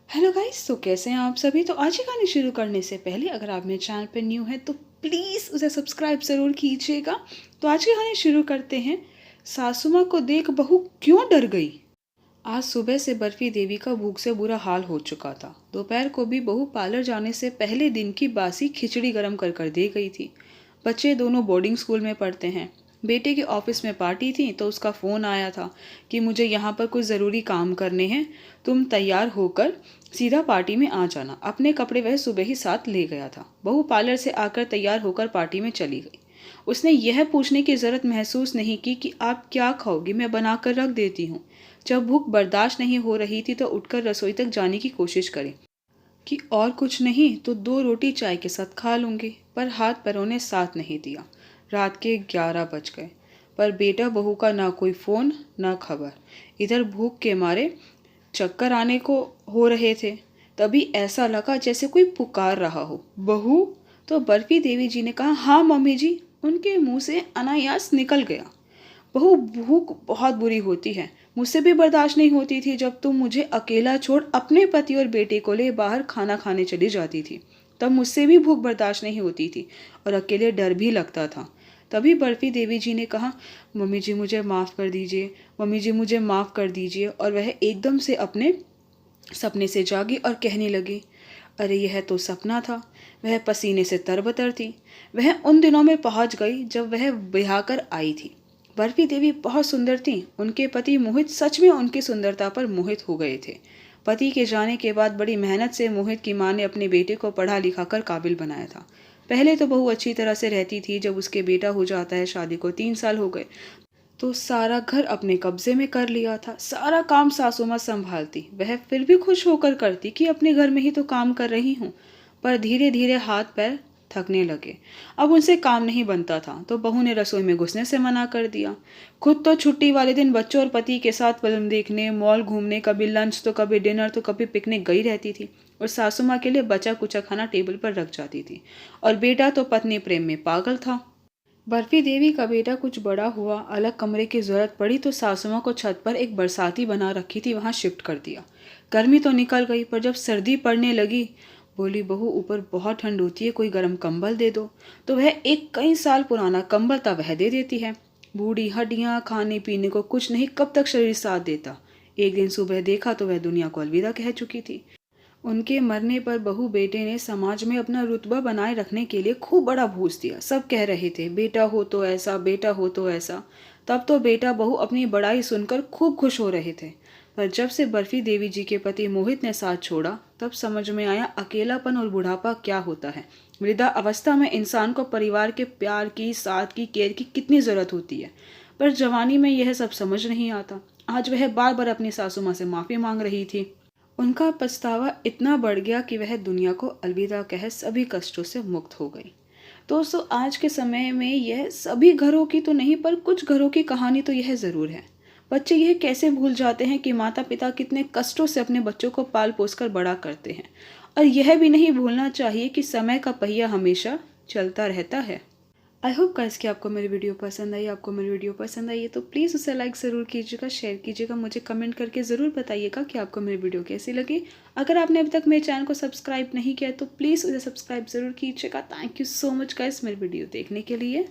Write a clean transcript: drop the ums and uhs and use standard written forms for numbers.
Hello guys, तो कैसे हैं आप सभी। तो आज की कहानी शुरू करने से पहले अगर आप मेरे चैनल पर न्यू हैं तो प्लीज़ उसे सब्सक्राइब ज़रूर कीजिएगा। तो आज की कहानी शुरू करते हैं। सासू माँ को देख बहू क्यों डर गई। आज सुबह से बर्फी देवी का भूख से बुरा हाल हो चुका था। दोपहर को भी बहू पार्लर जाने से पहले दिन की बासी खिचड़ी गर्म कर कर दे गई थी। बच्चे दोनों बोर्डिंग स्कूल में पढ़ते हैं। बेटे के ऑफिस में पार्टी थी तो उसका फ़ोन आया था कि मुझे यहाँ पर कुछ ज़रूरी काम करने हैं, तुम तैयार होकर सीधा पार्टी में आ जाना। अपने कपड़े वह सुबह ही साथ ले गया था। बहू पार्लर से आकर तैयार होकर पार्टी में चली गई। उसने यह पूछने की ज़रूरत महसूस नहीं की कि आप क्या खाओगी, मैं बना कर रख देती हूँ। जब भूख बर्दाश्त नहीं हो रही थी तो उठकर रसोई तक जाने की कोशिश करी कि और कुछ नहीं तो 2 रोटी चाय के साथ खा लूँगी, पर हाथ पैरों ने साथ नहीं दिया। रात के 11 बज गए, पर बेटा बहू का ना कोई फ़ोन ना खबर। इधर भूख के मारे चक्कर आने को हो रहे थे। तभी ऐसा लगा जैसे कोई पुकार रहा हो, बहू। तो बर्फी देवी जी ने कहा, हाँ मम्मी जी। उनके मुंह से अनायास निकल गया, बहू भूख बहुत बुरी होती है, मुझसे भी बर्दाश्त नहीं होती थी जब तुम मुझे अकेला छोड़ अपने पति और बेटे को ले बाहर खाना खाने चली जाती थी। तब मुझसे भी भूख बर्दाश्त नहीं होती थी और अकेले डर भी लगता था। तभी बर्फी देवी जी ने कहा, मम्मी जी मुझे माफ़ कर दीजिए, मम्मी जी मुझे माफ़ कर दीजिए। और वह एकदम से अपने सपने से जागी और कहने लगी, अरे यह तो सपना था। वह पसीने से तरबतर थी। वह उन दिनों में पहुंच गई जब वह ब्याह कर आई थी। बर्फी देवी बहुत सुंदर थी। उनके पति मोहित सच में उनकी सुंदरता पर मोहित हो गए थे। पति के जाने के बाद बड़ी मेहनत से मोहित की मां ने अपने बेटे को पढ़ा लिखा कर काबिल बनाया था। पहले तो बहू अच्छी तरह से रहती थी। जब उसके बेटा हो जाता है, शादी को 3 साल हो गए, तो सारा घर अपने कब्जे में कर लिया था। सारा काम सासू माँ संभालती। वह फिर भी खुश होकर करती कि अपने घर में ही तो काम कर रही हूँ। पर धीरे धीरे हाथ पैर थकने लगे। अब उनसे काम नहीं बनता था तो बहू ने रसोई में घुसने से मना कर दिया। खुद तो छुट्टी वाले दिन बच्चों और पति के साथ फिल्म देखने, मॉल घूमने, कभी लंच तो कभी डिनर तो कभी पिकनिक गई रहती थी। और सासू माँ के लिए बचा कुचा खाना टेबल पर रख जाती थी। और बेटा तो पत्नी प्रेम में पागल था। बर्फी देवी का बेटा कुछ बड़ा हुआ, अलग कमरे की जरूरत पड़ी तो सासू माँ को छत पर एक बरसाती बना रखी थी, वहां शिफ्ट कर दिया। गर्मी तो निकल गई, पर जब सर्दी पड़ने लगी, बोली, बहू ऊपर बहुत ठंड होती है, कोई गर्म कंबल दे दो। तो वह एक कई साल पुराना कंबल था, वह दे देती है। बूढ़ी हड्डियां, खाने पीने को कुछ नहीं, कब तक शरीर साथ देता। एक दिन सुबह देखा तो वह दुनिया को अलविदा कह चुकी थी। उनके मरने पर बहू बेटे ने समाज में अपना रुतबा बनाए रखने के लिए खूब बड़ा भूस दिया। सब कह रहे थे, बेटा हो तो ऐसा, बेटा हो तो ऐसा। तब तो बेटा बहू अपनी बड़ाई सुनकर खूब खुश हो रहे थे। पर जब से बर्फी देवी जी के पति मोहित ने साथ छोड़ा, तब समझ में आया अकेलापन और बुढ़ापा क्या होता है। वृद्धा अवस्था में इंसान को परिवार के प्यार की, साथ की, केयर की कितनी ज़रूरत होती है। पर जवानी में यह सब समझ नहीं आता। आज वह बार बार अपनी सासू माँ से माफ़ी मांग रही थी। उनका पछतावा इतना बढ़ गया कि वह दुनिया को अलविदा कह सभी कष्टों से मुक्त हो गई। दोस्तों, आज के समय में यह सभी घरों की तो नहीं, पर कुछ घरों की कहानी तो यह ज़रूर है। बच्चे यह कैसे भूल जाते हैं कि माता पिता कितने कष्टों से अपने बच्चों को पाल पोस कर बड़ा करते हैं। और यह भी नहीं भूलना चाहिए कि समय का पहिया हमेशा चलता रहता है। आई होप गाइस कि आपको मेरी वीडियो पसंद आई। आपको मेरी वीडियो पसंद आई है तो प्लीज़ उसे लाइक ज़रूर कीजिएगा, शेयर कीजिएगा, मुझे कमेंट करके ज़रूर बताइएगा कि आपको मेरी वीडियो कैसी लगी। अगर आपने अभी तक मेरे चैनल को सब्सक्राइब नहीं किया तो प्लीज़ उसे सब्सक्राइब ज़रूर कीजिएगा। Thank you so much guys मेरी वीडियो देखने के लिए।